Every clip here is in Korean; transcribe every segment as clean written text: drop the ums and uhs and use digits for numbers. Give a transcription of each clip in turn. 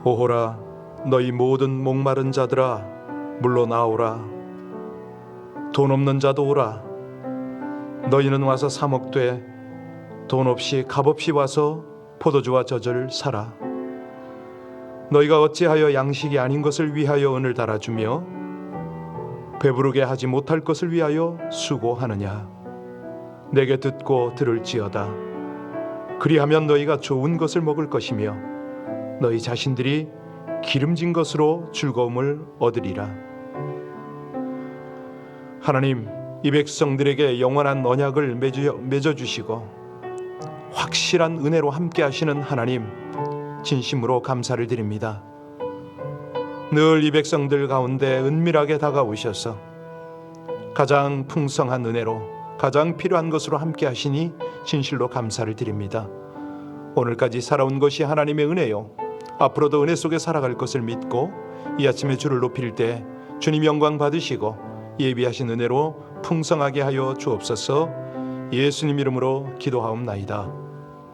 오호라 너희 모든 목마른 자들아 물러나오라. 돈 없는 자도 오라. 너희는 와서 사 먹되 돈 없이 값없이 와서 포도주와 젖을 사라. 너희가 어찌하여 양식이 아닌 것을 위하여 은을 달아주며 배부르게 하지 못할 것을 위하여 수고하느냐. 내게 듣고 들을지어다. 그리하면 너희가 좋은 것을 먹을 것이며 너희 자신들이 기름진 것으로 즐거움을 얻으리라. 하나님, 이 백성들에게 영원한 언약을 맺어주시고 확실한 은혜로 함께 하시는 하나님, 진심으로 감사를 드립니다. 늘 이 백성들 가운데 은밀하게 다가오셔서 가장 풍성한 은혜로 가장 필요한 것으로 함께 하시니 진실로 감사를 드립니다. 오늘까지 살아온 것이 하나님의 은혜요, 앞으로도 은혜 속에 살아갈 것을 믿고 이 아침에 주를 높일 때 주님 영광 받으시고 예비하신 은혜로 풍성하게 하여 주옵소서. 예수님 이름으로 기도하옵나이다.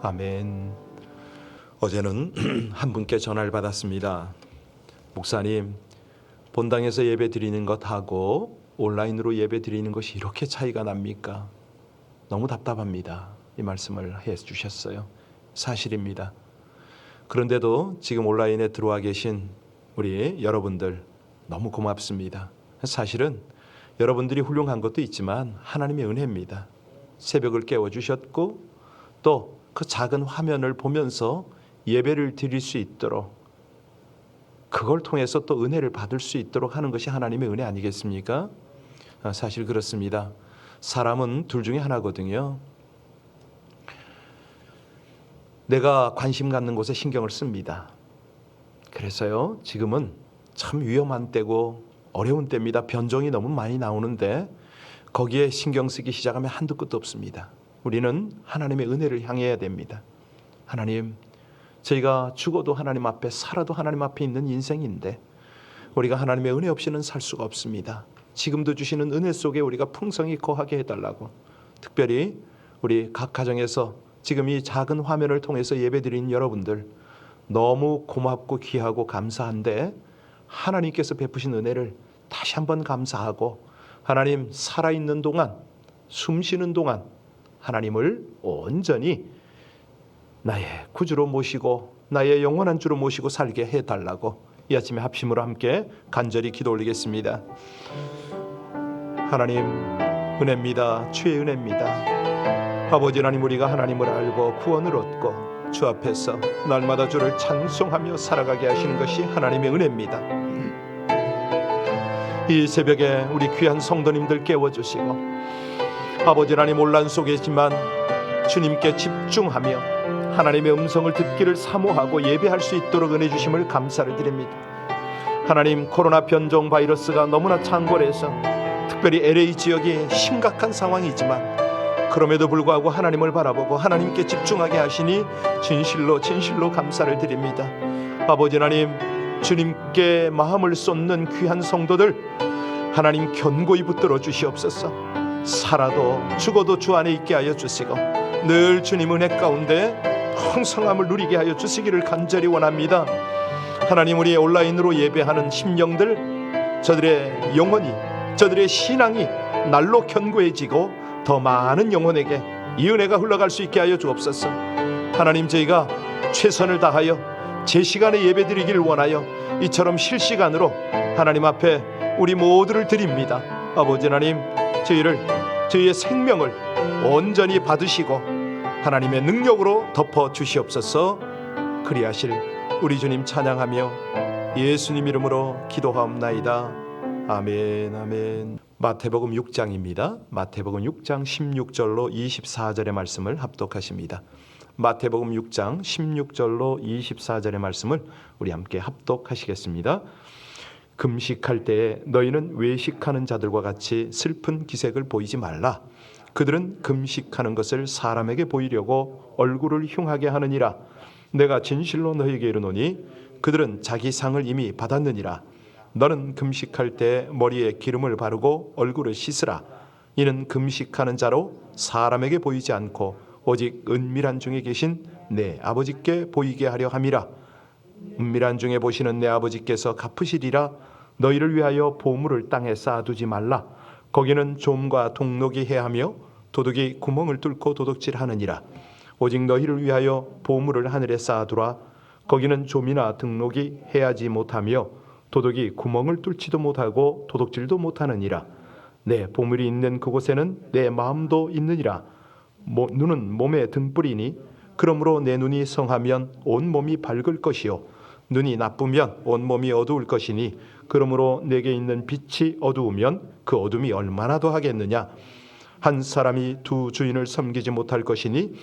아멘. 어제는 한 분께 전화를 받았습니다. 목사님, 본당에서 예배 드리는 것하고 온라인으로 예배 드리는 것이 이렇게 차이가 납니까? 너무 답답합니다. 이 말씀을 해주셨어요. 사실입니다. 그런데도 지금 온라인에 들어와 계신 우리 여러분들 너무 고맙습니다. 사실은 여러분들이 훌륭한 것도 있지만 하나님의 은혜입니다. 새벽을 깨워주셨고 또 그 작은 화면을 보면서 예배를 드릴 수 있도록, 그걸 통해서 또 은혜를 받을 수 있도록 하는 것이 하나님의 은혜 아니겠습니까? 사실 그렇습니다. 사람은 둘 중에 하나거든요. 내가 관심 갖는 곳에 신경을 씁니다. 그래서요, 지금은 참 위험한 때고 어려운 때입니다. 변종이 너무 많이 나오는데 거기에 신경 쓰기 시작하면 한두 끝도 없습니다. 우리는 하나님의 은혜를 향해야 됩니다. 하나님, 저희가 죽어도 하나님 앞에, 살아도 하나님 앞에 있는 인생인데 우리가 하나님의 은혜 없이는 살 수가 없습니다. 지금도 주시는 은혜 속에 우리가 풍성히 거하게 해달라고, 특별히 우리 각 가정에서 지금 이 작은 화면을 통해서 예배드린 여러분들 너무 고맙고 귀하고 감사한데 하나님께서 베푸신 은혜를 다시 한번 감사하고, 하나님 살아있는 동안, 숨 쉬는 동안 하나님을 온전히 나의 구주로 모시고 나의 영원한 주로 모시고 살게 해달라고 이 아침에 합심으로 함께 간절히 기도 올리겠습니다. 하나님, 은혜입니다. 주의 은혜입니다. 아버지 하나님, 우리가 하나님을 알고 구원을 얻고 주 앞에서 날마다 주를 찬송하며 살아가게 하시는 것이 하나님의 은혜입니다. 이 새벽에 우리 귀한 성도님들 깨워주시고, 아버지 하나님, 혼란 속이지만 주님께 집중하며 하나님의 음성을 듣기를 사모하고 예배할 수 있도록 은혜 주심을 감사를 드립니다. 하나님, 코로나 변종 바이러스가 너무나 창궐해서 특별히 LA 지역이 심각한 상황이지만 그럼에도 불구하고 하나님을 바라보고 하나님께 집중하게 하시니 진실로 감사를 드립니다. 아버지 하나님, 주님께 마음을 쏟는 귀한 성도들 하나님 견고히 붙들어 주시옵소서. 살아도 죽어도 주 안에 있게 하여 주시고 늘 주님 은혜 가운데 풍성함을 누리게 하여 주시기를 간절히 원합니다. 하나님, 우리 온라인으로 예배하는 심령들, 저들의 영혼이, 저들의 신앙이 날로 견고해지고 더 많은 영혼에게 이 은혜가 흘러갈 수 있게 하여 주옵소서. 하나님, 저희가 최선을 다하여 제 시간에 예배드리기를 원하여 이처럼 실시간으로 하나님 앞에 우리 모두를 드립니다. 아버지 하나님, 저희의 생명을 온전히 받으시고 하나님의 능력으로 덮어 주시옵소서. 그리하실 우리 주님 찬양하며 예수님 이름으로 기도하옵나이다. 아멘, 아멘. 마태복음 6장입니다. 마태복음 6장 16절로 24절의 말씀을 합독하십니다. 마태복음 6장 16절로 24절의 말씀을 우리 함께 합독하시겠습니다. 금식할 때에 너희는 외식하는 자들과 같이 슬픈 기색을 보이지 말라. 그들은 금식하는 것을 사람에게 보이려고 얼굴을 흉하게 하느니라. 내가 진실로 너희에게 이르노니 그들은 자기 상을 이미 받았느니라. 너는 금식할 때 머리에 기름을 바르고 얼굴을 씻으라. 이는 금식하는 자로 사람에게 보이지 않고 오직 은밀한 중에 계신 내 아버지께 보이게 하려 함이라. 은밀한 중에 보시는 내 아버지께서 갚으시리라. 너희를 위하여 보물을 땅에 쌓아두지 말라. 거기는 좀과 동록이 해하며 도둑이 구멍을 뚫고 도둑질하느니라. 오직 너희를 위하여 보물을 하늘에 쌓아두라. 거기는 좀이나 등록이 해하지 못하며 도둑이 구멍을 뚫지도 못하고 도둑질도 못하느니라. 내 보물이 있는 그곳에는 내 마음도 있느니라. 눈은 몸의 등불이니 그러므로 내 눈이 성하면 온 몸이 밝을 것이요 눈이 나쁘면 온 몸이 어두울 것이니 그러므로 내게 있는 빛이 어두우면 그 어둠이 얼마나 더하겠느냐. 한 사람이 두 주인을 섬기지 못할 것이니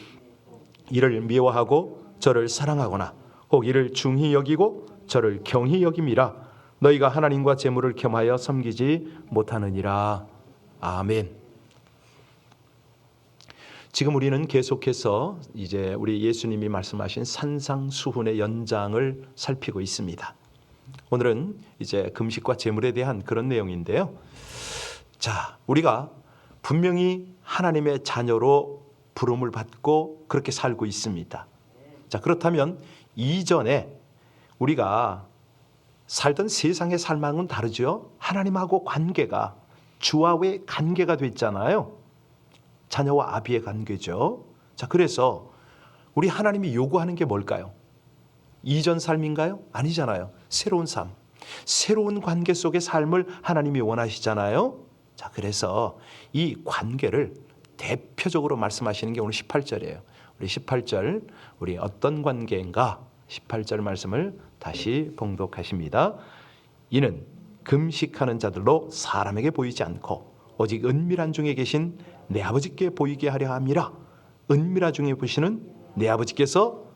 이를 미워하고 저를 사랑하거나 혹 이를 중히 여기고 저를 경히 여김이라. 너희가 하나님과 재물을 겸하여 섬기지 못하느니라. 아멘. 지금 우리는 계속해서 이제 우리 예수님이 말씀하신 산상수훈의 연장을 살피고 있습니다. 오늘은 이제 금식과 재물에 대한 그런 내용인데요. 자, 우리가 분명히 하나님의 자녀로 부름을 받고 그렇게 살고 있습니다. 자, 그렇다면 이전에 우리가 살던 세상의 삶하고는 다르죠. 하나님하고 관계가 주와의 관계가 됐잖아요. 자녀와 아비의 관계죠. 자, 그래서 우리 하나님이 요구하는 게 뭘까요? 이전 삶인가요? 아니잖아요. 새로운 삶, 새로운 관계 속의 삶을 하나님이 원하시잖아요. 자, 그래서 이 관계를 대표적으로 말씀하시는 게 오늘 18절이에요. 우리 18절, 우리 어떤 관계인가? 18절 말씀을 다시 봉독하십니다. 이는 금식하는 자들로 사람에게 보이지 않고 오직 은밀한 중에 계신 내 아버지께 보이게 하려 함이라. 은밀한 중에 보시는 내 아버지께서,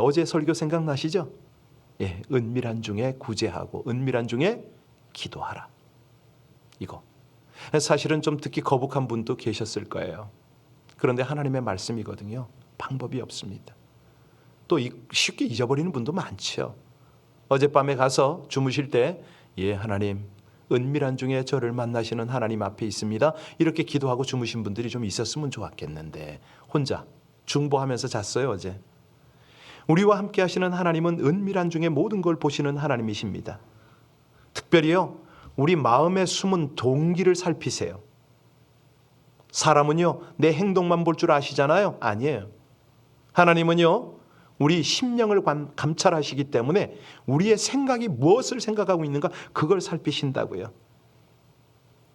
어제 설교 생각나시죠? 은밀한 중에 구제하고 은밀한 중에 기도하라. 이거 사실은 좀 듣기 거북한 분도 계셨을 거예요. 그런데 하나님의 말씀이거든요. 방법이 없습니다. 또 쉽게 잊어버리는 분도 많죠. 어젯밤에 가서 주무실 때 하나님, 은밀한 중에 저를 만나시는 하나님 앞에 있습니다. 이렇게 기도하고 주무신 분들이 좀 있었으면 좋았겠는데 혼자 중보하면서 잤어요. 어제. 우리와 함께 하시는 하나님은 은밀한 중에 모든 걸 보시는 하나님이십니다. 특별히요, 우리 마음에 숨은 동기를 살피세요. 사람은요, 내 행동만 볼 줄 아시잖아요. 아니에요. 하나님은요, 우리 심령을 감찰하시기 때문에 우리의 생각이 무엇을 생각하고 있는가 그걸 살피신다고요.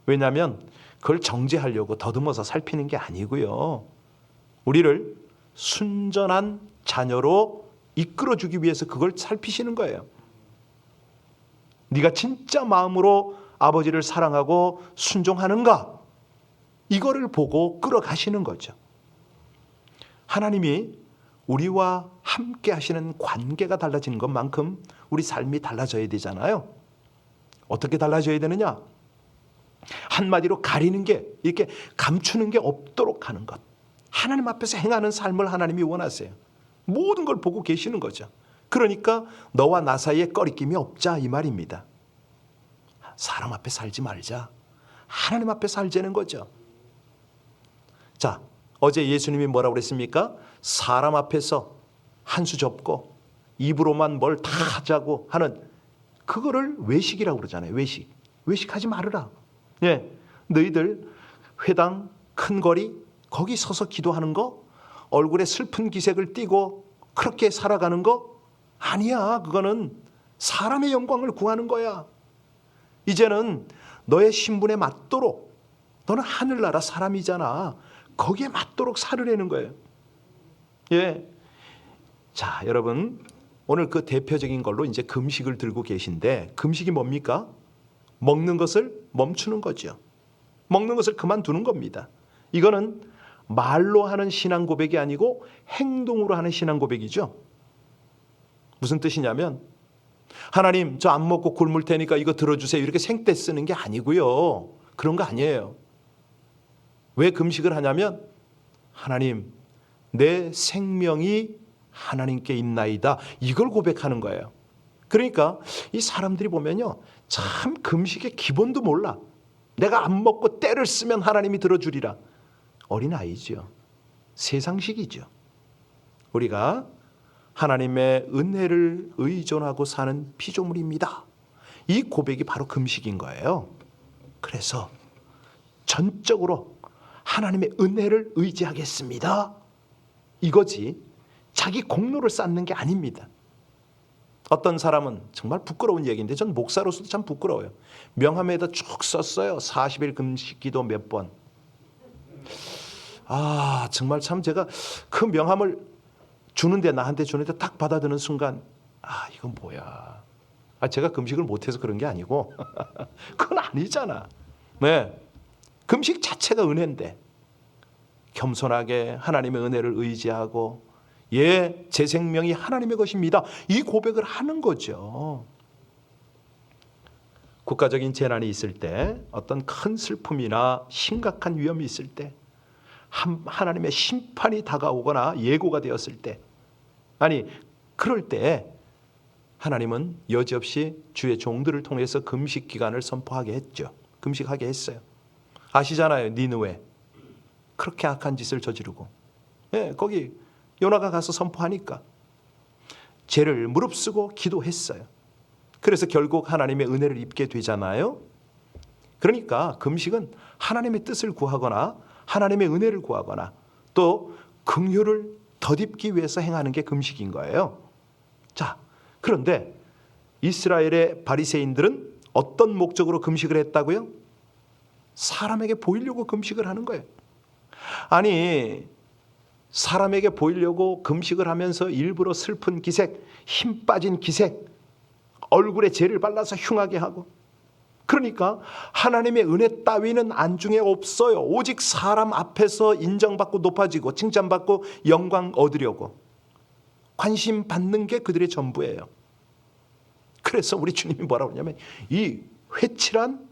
왜냐하면 그걸 정죄하려고 더듬어서 살피는 게 아니고요. 우리를 순전한 자녀로 이끌어주기 위해서 그걸 살피시는 거예요. 네가 진짜 마음으로 아버지를 사랑하고 순종하는가? 이거를 보고 끌어가시는 거죠. 하나님이 우리와 함께 하시는 관계가 달라지는 것만큼 우리 삶이 달라져야 되잖아요. 어떻게 달라져야 되느냐? 한마디로 가리는 게, 이렇게 감추는 게 없도록 하는 것. 하나님 앞에서 행하는 삶을 하나님이 원하세요. 모든 걸 보고 계시는 거죠. 그러니까 너와 나 사이에 꺼리낌이 없자 이 말입니다. 사람 앞에 살지 말자. 하나님 앞에 살자는 거죠. 자, 어제 예수님이 뭐라고 그랬습니까? 사람 앞에서 한 수 접고 입으로만 뭘 다 하자고 하는 그거를 외식이라고 그러잖아요. 외식하지 말으라. 너희들 회당 큰 거리 거기 서서 기도하는 거, 얼굴에 슬픈 기색을 띠고 그렇게 살아가는 거 아니야. 그거는 사람의 영광을 구하는 거야. 이제는 너의 신분에 맞도록, 너는 하늘나라 사람이잖아. 거기에 맞도록 살으려는 거예요. 자, 여러분, 오늘 그 대표적인 걸로 이제 금식을 들고 계신데, 금식이 뭡니까? 먹는 것을 멈추는 거죠. 먹는 것을 그만두는 겁니다. 이거는 말로 하는 신앙 고백이 아니고 행동으로 하는 신앙 고백이죠. 무슨 뜻이냐면, 하나님, 저 안 먹고 굶을 테니까 이거 들어주세요. 이렇게 생떼 쓰는 게 아니고요. 그런 거 아니에요. 왜 금식을 하냐면, 하나님, 내 생명이 하나님께 있나이다. 이걸 고백하는 거예요. 그러니까 이 사람들이 보면요, 참 금식의 기본도 몰라. 내가 안 먹고 때를 쓰면 하나님이 들어주리라. 어린아이죠. 세상식이죠. 우리가 하나님의 은혜를 의존하고 사는 피조물입니다. 이 고백이 바로 금식인 거예요. 그래서 전적으로 하나님의 은혜를 의지하겠습니다. 이거지 자기 공로를 쌓는 게 아닙니다. 어떤 사람은 정말 부끄러운 얘기인데 전 목사로서도 참 부끄러워요. 명함에다 쭉 썼어요. 40일 금식 기도 몇 번. 정말 참 제가 그 명함을 주는데 나한테 주는데 딱 받아드는 순간 이건 뭐야. 제가 금식을 못해서 그런 게 아니고 그건 아니잖아. 네, 금식 자체가 은혜인데 겸손하게 하나님의 은혜를 의지하고 제 생명이 하나님의 것입니다. 이 고백을 하는 거죠. 국가적인 재난이 있을 때, 어떤 큰 슬픔이나 심각한 위험이 있을 때, 하나님의 심판이 다가오거나 예고가 되었을 때, 그럴 때 하나님은 여지없이 주의 종들을 통해서 금식 기간을 선포하게 했죠. 금식하게 했어요. 아시잖아요. 니느웨 그렇게 악한 짓을 저지르고 거기 요나가 가서 선포하니까 죄를 무릅쓰고 기도했어요. 그래서 결국 하나님의 은혜를 입게 되잖아요. 그러니까 금식은 하나님의 뜻을 구하거나 하나님의 은혜를 구하거나 또 긍휼을 덧입기 위해서 행하는 게 금식인 거예요. 자, 그런데 이스라엘의 바리새인들은 어떤 목적으로 금식을 했다고요? 사람에게 보이려고 금식을 하는 거예요. 사람에게 보이려고 금식을 하면서 일부러 슬픈 기색, 힘 빠진 기색, 얼굴에 재를 발라서 흉하게 하고, 그러니까 하나님의 은혜 따위는 안중에 없어요. 오직 사람 앞에서 인정받고 높아지고 칭찬받고 영광 얻으려고 관심 받는 게 그들의 전부예요. 그래서 우리 주님이 뭐라고 그러냐면 이 회칠한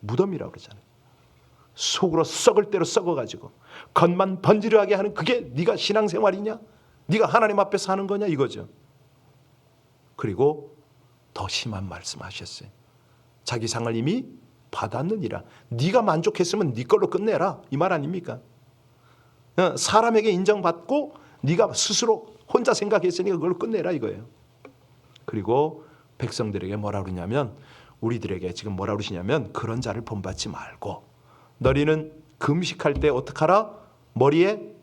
무덤이라고 그러잖아요. 속으로 썩을 대로 썩어가지고 겉만 번지르하게 하는 그게 네가 신앙생활이냐? 네가 하나님 앞에서 하는 거냐? 이거죠. 그리고 더 심한 말씀하셨어요. 자기 상을 이미 받았느니라. 네가 만족했으면 네 걸로 끝내라. 이 말 아닙니까? 사람에게 인정받고 네가 스스로 혼자 생각했으니까 그걸 끝내라 이거예요. 그리고 백성들에게 뭐라 그러냐면, 우리들에게 지금 뭐라 그러시냐면, 그런 자를 본받지 말고 너희는 금식할 때 어떡하라? 머리에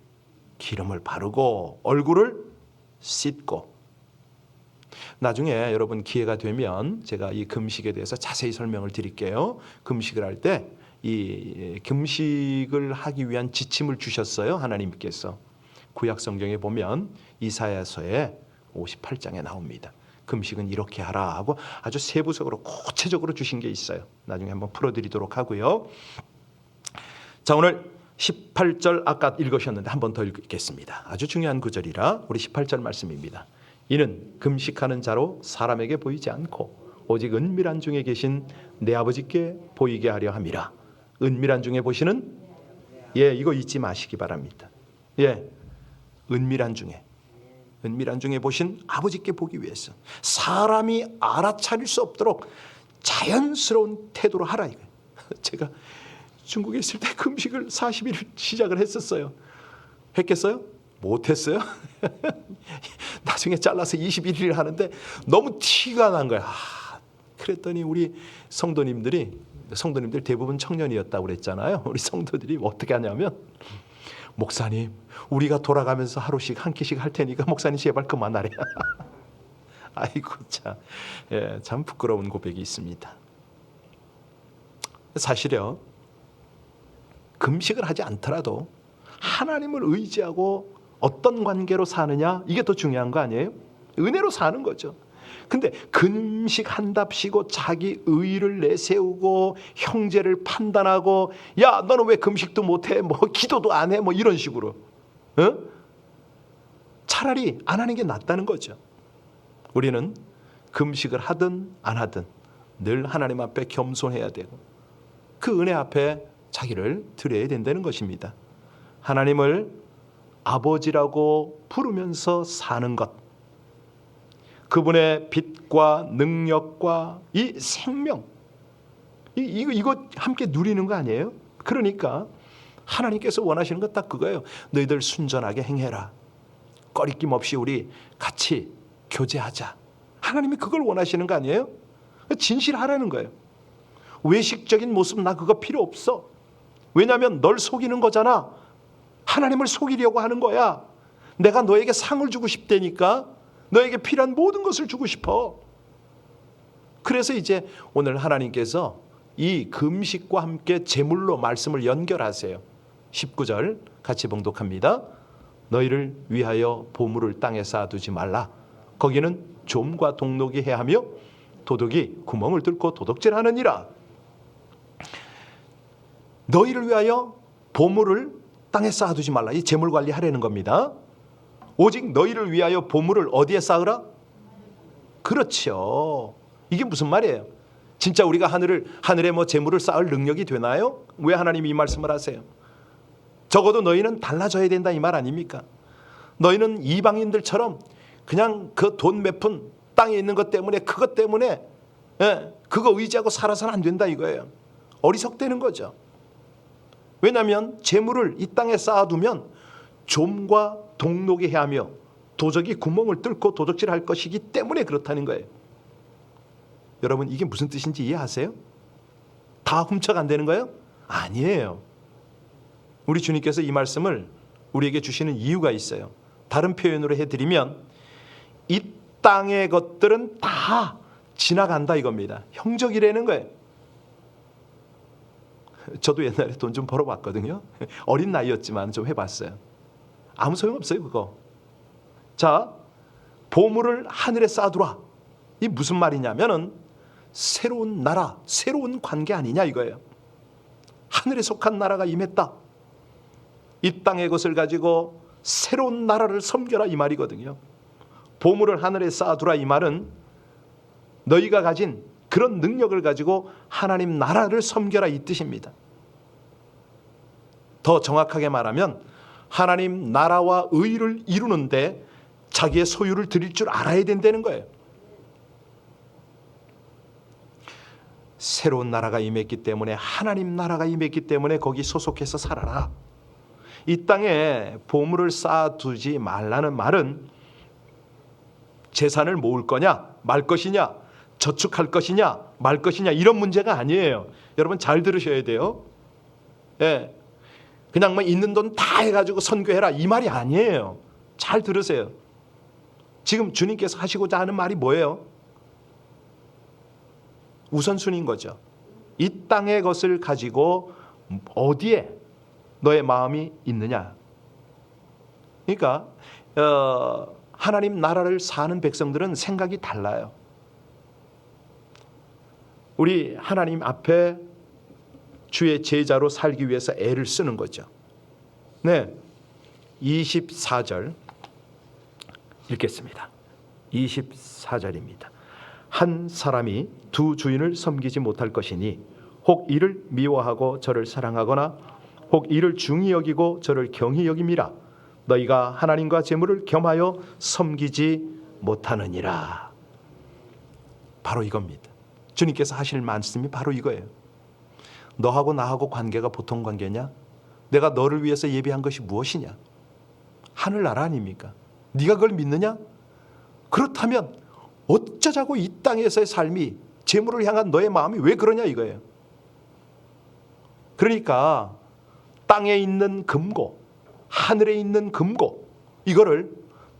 기름을 바르고 얼굴을 씻고. 나중에 여러분 기회가 되면 제가 이 금식에 대해서 자세히 설명을 드릴게요. 금식을 할 때 이 금식을 하기 위한 지침을 주셨어요. 하나님께서. 구약 성경에 보면 이사야서에 58장에 나옵니다. 금식은 이렇게 하라 하고 아주 세부적으로 구체적으로 주신 게 있어요. 나중에 한번 풀어드리도록 하고요. 자, 오늘 18절 아까 읽으셨는데 한 번 더 읽겠습니다. 아주 중요한 구절이라 우리 18절 말씀입니다. 이는 금식하는 자로 사람에게 보이지 않고 오직 은밀한 중에 계신 내 아버지께 보이게 하려 함이라. 은밀한 중에 보시는 이거 잊지 마시기 바랍니다. 은밀한 중에 보신 아버지께 보기 위해서 사람이 알아차릴 수 없도록 자연스러운 태도로 하라 이거예요. 제가 중국에 있을 때 금식을 40일 시작을 했었어요. 했겠어요? 못했어요. 나중에 잘라서 21일 하는데 너무 티가 난 거야. 그랬더니 우리 성도님들 대부분 청년이었다고 그랬잖아요. 우리 성도들이 어떻게 하냐면, 목사님 우리가 돌아가면서 하루씩 한 끼씩 할 테니까 목사님 제발 그만하래. 아이고 참 부끄러운 고백이 있습니다. 사실요, 금식을 하지 않더라도 하나님을 의지하고 어떤 관계로 사느냐, 이게 더 중요한 거 아니에요? 은혜로 사는 거죠. 근데 금식한답시고 자기 의의를 내세우고 형제를 판단하고, 야 너는 왜 금식도 못해, 기도도 안 해, 이런 식으로 차라리 안 하는 게 낫다는 거죠. 우리는 금식을 하든 안 하든 늘 하나님 앞에 겸손해야 되고 그 은혜 앞에 자기를 드려야 된다는 것입니다. 하나님을 아버지라고 부르면서 사는 것, 그분의 빛과 능력과 이 생명, 이거 함께 누리는 거 아니에요? 그러니까 하나님께서 원하시는 건 딱 그거예요. 너희들 순전하게 행해라. 꺼리낌 없이 우리 같이 교제하자. 하나님이 그걸 원하시는 거 아니에요? 진실하라는 거예요. 외식적인 모습 나 그거 필요 없어. 왜냐하면 널 속이는 거잖아. 하나님을 속이려고 하는 거야. 내가 너에게 상을 주고 싶다니까. 너에게 필요한 모든 것을 주고 싶어. 그래서 이제 오늘 하나님께서 이 금식과 함께 제물로 말씀을 연결하세요. 19절 같이 봉독합니다. 너희를 위하여 보물을 땅에 쌓아두지 말라. 거기는 좀과 동록이 해하며 도둑이 구멍을 뚫고 도둑질하느니라. 너희를 위하여 보물을 땅에 쌓아두지 말라. 이 재물 관리하라는 겁니다. 오직 너희를 위하여 보물을 어디에 쌓으라? 그렇죠. 이게 무슨 말이에요? 진짜 우리가 하늘에 뭐 재물을 쌓을 능력이 되나요? 왜 하나님이 이 말씀을 하세요? 적어도 너희는 달라져야 된다 이 말 아닙니까? 너희는 이방인들처럼 그냥 그 돈 몇 푼 땅에 있는 것 때문에 그것 때문에 그거 의지하고 살아서는 안 된다 이거예요. 어리석대는 거죠. 왜냐하면 재물을 이 땅에 쌓아두면 좀과 동록이 해하며 도적이 구멍을 뚫고 도적질할 것이기 때문에 그렇다는 거예요. 여러분 이게 무슨 뜻인지 이해하세요? 다 훔쳐간다는 거예요? 아니에요. 우리 주님께서 이 말씀을 우리에게 주시는 이유가 있어요. 다른 표현으로 해드리면 이 땅의 것들은 다 지나간다 이겁니다. 형적이라는 거예요. 저도 옛날에 돈 좀 벌어봤거든요. 어린 나이였지만 좀 해봤어요. 아무 소용없어요 그거. 자, 보물을 하늘에 쌓아두라. 이 무슨 말이냐면은 새로운 나라, 새로운 관계 아니냐 이거예요. 하늘에 속한 나라가 임했다. 이 땅의 것을 가지고 새로운 나라를 섬겨라 이 말이거든요. 보물을 하늘에 쌓아두라 이 말은 너희가 가진 그런 능력을 가지고 하나님 나라를 섬겨라 이 뜻입니다. 더 정확하게 말하면 하나님 나라와 의를 이루는데 자기의 소유를 드릴 줄 알아야 된다는 거예요. 새로운 나라가 임했기 때문에 하나님 나라가 임했기 때문에 거기 소속해서 살아라. 이 땅에 보물을 쌓아두지 말라는 말은 재산을 모을 거냐 말 것이냐 저축할 것이냐 말 것이냐 이런 문제가 아니에요. 여러분 잘 들으셔야 돼요. 예, 그냥 뭐 있는 돈 다 해가지고 선교해라 이 말이 아니에요. 잘 들으세요. 지금 주님께서 하시고자 하는 말이 뭐예요? 우선순위인 거죠. 이 땅의 것을 가지고 어디에 너의 마음이 있느냐. 그러니까 하나님 나라를 사는 백성들은 생각이 달라요. 우리 하나님 앞에 주의 제자로 살기 위해서 애를 쓰는 거죠. 네, 24절 읽겠습니다. 24절입니다. 한 사람이 두 주인을 섬기지 못할 것이니 혹 이를 미워하고 저를 사랑하거나 혹 이를 중히 여기고 저를 경히 여김이라. 너희가 하나님과 재물을 겸하여 섬기지 못하느니라. 바로 이겁니다. 주님께서 하실 말씀이 바로 이거예요. 너하고 나하고 관계가 보통 관계냐? 내가 너를 위해서 예비한 것이 무엇이냐? 하늘나라 아닙니까? 네가 그걸 믿느냐? 그렇다면 어쩌자고 이 땅에서의 삶이 재물을 향한 너의 마음이 왜 그러냐 이거예요. 그러니까 땅에 있는 금고, 하늘에 있는 금고, 이거를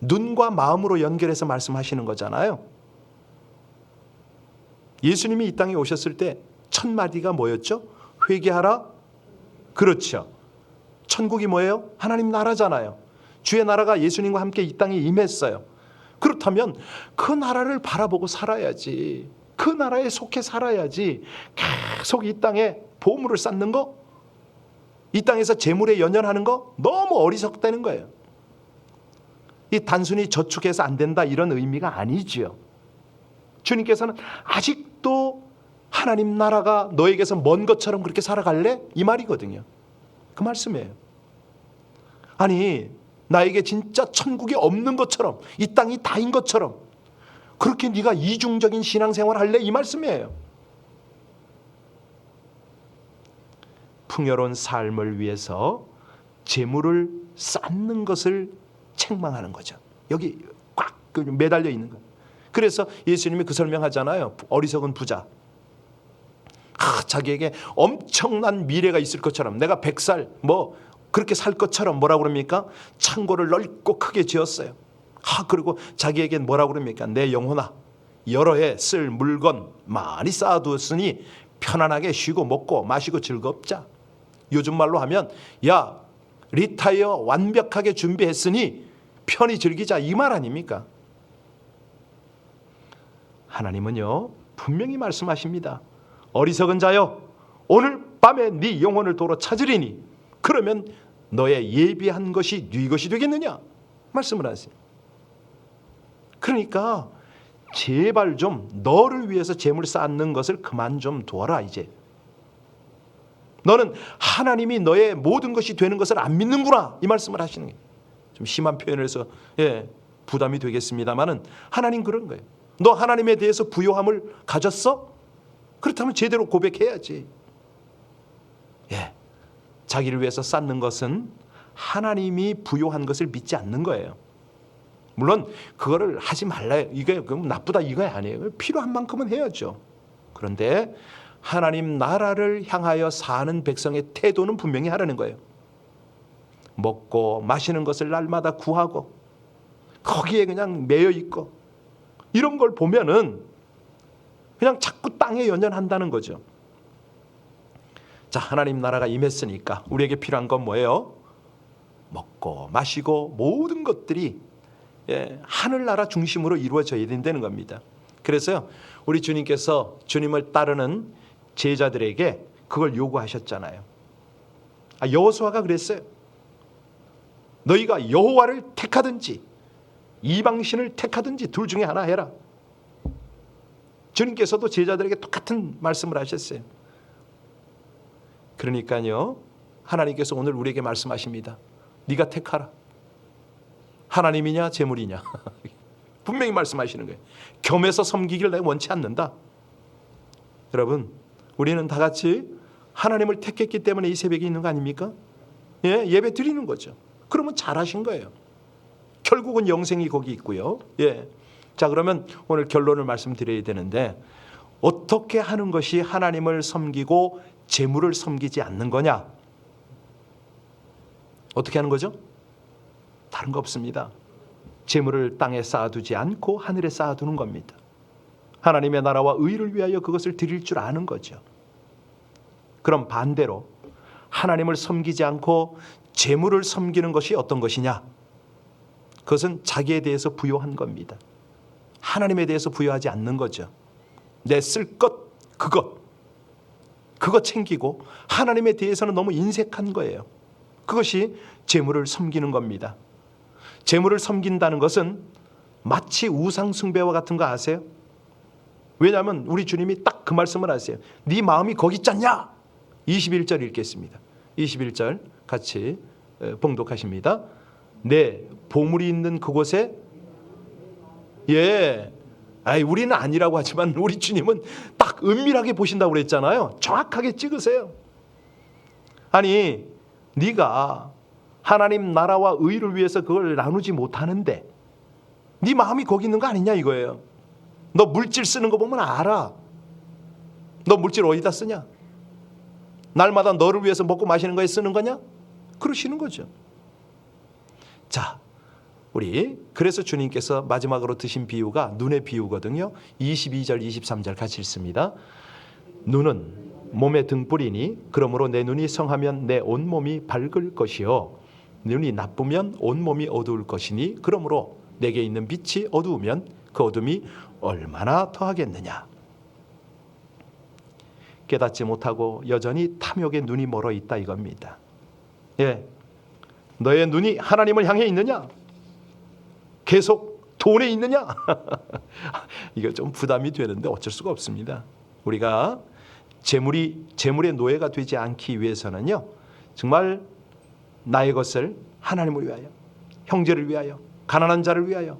눈과 마음으로 연결해서 말씀하시는 거잖아요. 예수님이 이 땅에 오셨을 때 첫 마디가 뭐였죠? 회개하라. 그렇죠. 천국이 뭐예요? 하나님 나라잖아요. 주의 나라가 예수님과 함께 이 땅에 임했어요. 그렇다면 그 나라를 바라보고 살아야지. 그 나라에 속해 살아야지. 계속 이 땅에 보물을 쌓는 거, 이 땅에서 재물에 연연하는 거 너무 어리석다는 거예요. 이 단순히 저축해서 안 된다 이런 의미가 아니지요. 주님께서는 아직도 하나님 나라가 너에게서 먼 것처럼 그렇게 살아갈래? 이 말이거든요. 그 말씀이에요. 아니 나에게 진짜 천국이 없는 것처럼 이 땅이 다인 것처럼 그렇게 네가 이중적인 신앙생활 할래? 이 말씀이에요. 풍요로운 삶을 위해서 재물을 쌓는 것을 책망하는 거죠. 여기 꽉 매달려 있는 거예요. 그래서 예수님이 그 설명하잖아요. 어리석은 부자. 자기에게 엄청난 미래가 있을 것처럼, 내가 100살 그렇게 살 것처럼 뭐라고 그럽니까? 창고를 넓고 크게 지었어요. 그리고 자기에겐 뭐라고 그럽니까? 내 영혼아, 여러 해 쓸 물건 많이 쌓아두었으니 편안하게 쉬고 먹고 마시고 즐겁자. 요즘 말로 하면 야, 리타이어 완벽하게 준비했으니 편히 즐기자, 이 말 아닙니까? 하나님은요 분명히 말씀하십니다. 어리석은 자여, 오늘 밤에 네 영혼을 도로 찾으리니 그러면 너의 예비한 것이 네 것이 되겠느냐, 말씀을 하세요. 그러니까 제발 좀 너를 위해서 재물 쌓는 것을 그만 좀 둬라. 이제 너는 하나님이 너의 모든 것이 되는 것을 안 믿는구나, 이 말씀을 하시는 거예요. 좀 심한 표현을 해서 부담이 되겠습니다만은 하나님 그런 거예요. 너 하나님에 대해서 부요함을 가졌어? 그렇다면 제대로 고백해야지. 자기를 위해서 쌓는 것은 하나님이 부요한 것을 믿지 않는 거예요. 물론 그거를 하지 말라, 이게 나쁘다 이거 아니에요. 필요한 만큼은 해야죠. 그런데 하나님 나라를 향하여 사는 백성의 태도는 분명히 하라는 거예요. 먹고 마시는 것을 날마다 구하고 거기에 그냥 매여 있고 이런 걸 보면은 그냥 자꾸 땅에 연연한다는 거죠. 자, 하나님 나라가 임했으니까 우리에게 필요한 건 뭐예요? 먹고 마시고 모든 것들이 하늘나라 중심으로 이루어져야 된다는 겁니다. 그래서요, 우리 주님께서 주님을 따르는 제자들에게 그걸 요구하셨잖아요. 여호수아가 그랬어요. 너희가 여호와를 택하든지 이방신을 택하든지 둘 중에 하나 해라. 주님께서도 제자들에게 똑같은 말씀을 하셨어요. 그러니까요, 하나님께서 오늘 우리에게 말씀하십니다. 네가 택하라. 하나님이냐 재물이냐. 분명히 말씀하시는 거예요. 겸해서 섬기기를 내가 원치 않는다. 여러분, 우리는 다 같이 하나님을 택했기 때문에 이 새벽에 있는 거 아닙니까? 예배 드리는 거죠. 그러면 잘하신 거예요. 결국은 영생이 거기 있고요. 자, 그러면 오늘 결론을 말씀드려야 되는데, 어떻게 하는 것이 하나님을 섬기고 재물을 섬기지 않는 거냐? 어떻게 하는 거죠? 다른 거 없습니다. 재물을 땅에 쌓아두지 않고 하늘에 쌓아두는 겁니다. 하나님의 나라와 의를 위하여 그것을 드릴 줄 아는 거죠. 그럼 반대로 하나님을 섬기지 않고 재물을 섬기는 것이 어떤 것이냐? 그것은 자기에 대해서 부요한 겁니다. 하나님에 대해서 부요하지 않는 거죠. 내 쓸 것, 그거 챙기고 하나님에 대해서는 너무 인색한 거예요. 그것이 재물을 섬기는 겁니다. 재물을 섬긴다는 것은 마치 우상 숭배와 같은 거 아세요? 왜냐하면 우리 주님이 딱 그 말씀을 하세요. 네 마음이 거기 있잖냐? 21절 읽겠습니다. 21절 같이 봉독하십니다. 내 보물이 있는 그곳에 우리는 아니라고 하지만 우리 주님은 딱 은밀하게 보신다고 그랬잖아요. 정확하게 찍으세요. 아니, 네가 하나님 나라와 의를 위해서 그걸 나누지 못하는데 네 마음이 거기 있는 거 아니냐 이거예요. 너 물질 쓰는 거 보면 알아. 너 물질 어디다 쓰냐? 날마다 너를 위해서 먹고 마시는 거에 쓰는 거냐? 그러시는 거죠. 자, 그래서 주님께서 마지막으로 드신 비유가 눈의 비유거든요. 22절 23절 같이 읽습니다. 눈은 몸의 등불이니 그러므로 내 눈이 성하면 내 온몸이 밝을 것이요 눈이 나쁘면 온몸이 어두울 것이니 그러므로 내게 있는 빛이 어두우면 그 어둠이 얼마나 더하겠느냐. 깨닫지 못하고 여전히 탐욕의 눈이 멀어 있다 이겁니다. 너의 눈이 하나님을 향해 있느냐? 계속 돈에 있느냐? 이거 좀 부담이 되는데 어쩔 수가 없습니다. 우리가 재물의 노예가 되지 않기 위해서는요, 정말 나의 것을 하나님을 위하여, 형제를 위하여, 가난한 자를 위하여,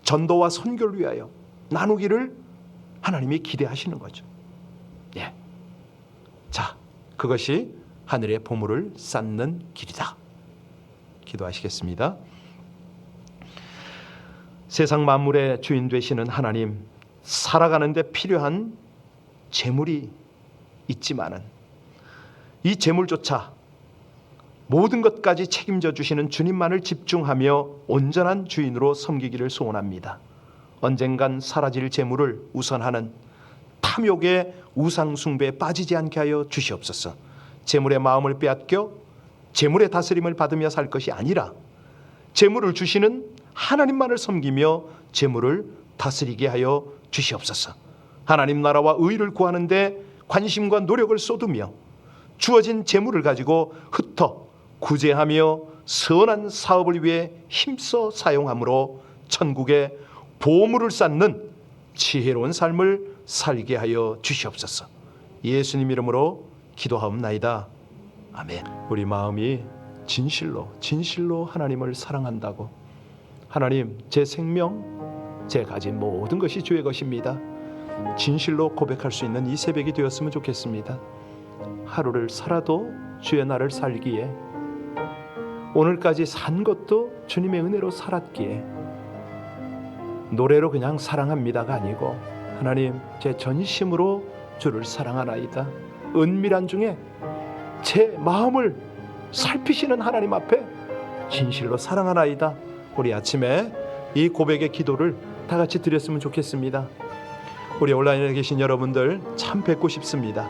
전도와 선교를 위하여 나누기를 하나님이 기대하시는 거죠. 자, 그것이 하늘의 보물을 쌓는 길이다. 기도하시겠습니다. 세상 만물의 주인 되시는 하나님, 살아가는 데 필요한 재물이 있지만은 이 재물조차 모든 것까지 책임져 주시는 주님만을 집중하며 온전한 주인으로 섬기기를 소원합니다. 언젠간 사라질 재물을 우선하는 탐욕의 우상 숭배에 빠지지 않게 하여 주시옵소서. 재물의 마음을 빼앗겨 재물의 다스림을 받으며 살 것이 아니라 재물을 주시는 하나님만을 섬기며 재물을 다스리게 하여 주시옵소서. 하나님 나라와 의를 구하는데 관심과 노력을 쏟으며 주어진 재물을 가지고 흩어 구제하며 선한 사업을 위해 힘써 사용함으로 천국의 보물을 쌓는 지혜로운 삶을 살게 하여 주시옵소서. 예수님 이름으로 기도하옵나이다. 아멘. 우리 마음이 진실로 하나님을 사랑한다고, 하나님 제 생명, 제 가진 모든 것이 주의 것입니다, 진실로 고백할 수 있는 이 새벽이 되었으면 좋겠습니다. 하루를 살아도 주의 나를 살기에, 오늘까지 산 것도 주님의 은혜로 살았기에 노래로 그냥 사랑합니다가 아니고 하나님 제 전심으로 주를 사랑하나이다. 은밀한 중에 제 마음을 살피시는 하나님 앞에 진실로 사랑하나이다. 우리 아침에 이 고백의 기도를 다 같이 드렸으면 좋겠습니다. 우리 온라인에 계신 여러분들 참 뵙고 싶습니다.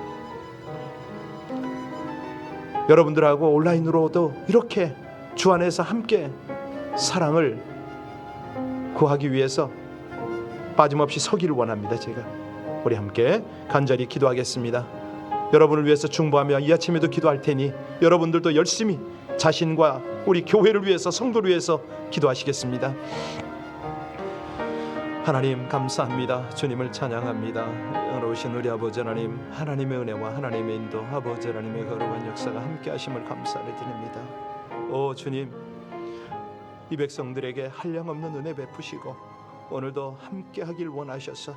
여러분들하고 온라인으로도 이렇게 주 안에서 함께 사랑을 구하기 위해서 빠짐없이 서기를 원합니다. 제가 우리 함께 간절히 기도하겠습니다. 여러분을 위해서 중보하며 이 아침에도 기도할 테니 여러분들도 열심히 자신과 우리 교회를 위해서, 성도를 위해서 기도하시겠습니다. 하나님 감사합니다. 주님을 찬양합니다. 은혜로우신 우리 아버지 하나님, 하나님의 은혜와 하나님의 인도, 아버지 하나님의 거룩한 역사가 함께 하심을 감사를 드립니다. 오 주님, 이 백성들에게 한량없는 은혜 베푸시고 오늘도 함께 하길 원하셔서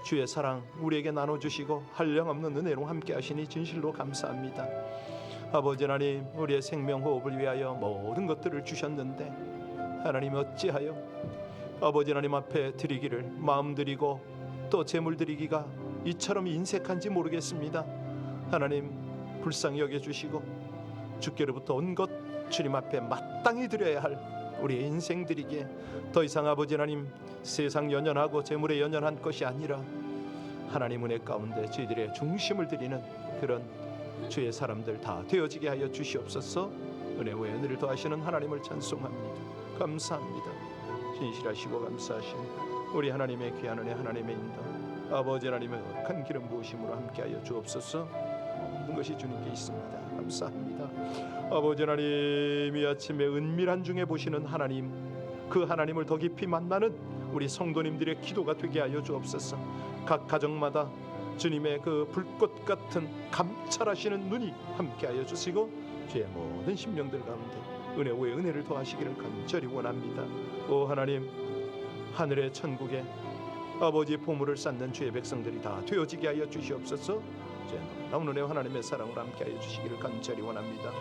주의 사랑 우리에게 나눠주시고 한량없는 은혜로 함께 하시니 진실로 감사합니다. 아버지 하나님, 우리의 생명 호흡을 위하여 모든 것들을 주셨는데 하나님 어찌하여 아버지 하나님 앞에 드리기를 마음 드리고 또 재물 드리기가 이처럼 인색한지 모르겠습니다. 하나님 불쌍히 여겨주시고 주께로부터 온 것 주님 앞에 마땅히 드려야 할 우리의 인생 드리기에 더 이상 아버지 하나님 세상 연연하고 재물에 연연한 것이 아니라 하나님 은혜 가운데 저희들의 중심을 드리는 그런 주의 사람들 다 되어지게 하여 주시옵소서. 은혜와 은혜를 더하시는 하나님을 찬송합니다. 감사합니다. 진실하시고 감사하신 우리 하나님의 귀한 은혜, 하나님의 인도, 아버지 하나님의 큰 기름 부으심으로 함께하여 주옵소서. 모든 것이 주님께 있습니다. 감사합니다. 아버지 하나님, 이 아침에 은밀한 중에 보시는 하나님, 그 하나님을 더 깊이 만나는 우리 성도님들의 기도가 되게 하여 주옵소서. 각 가정마다 주님의 그 불꽃 같은 감찰하시는 눈이 함께하여 주시고 주의 모든 심령들 가운데 은혜 위에 은혜를 더하시기를 간절히 원합니다. 오 하나님, 하늘의 천국에 아버지의 보물을 쌓는 주의 백성들이 다 되어지게 하여 주시옵소서. 주의 놀라운 은혜와 하나님의 사랑으로 함께하여 주시기를 간절히 원합니다.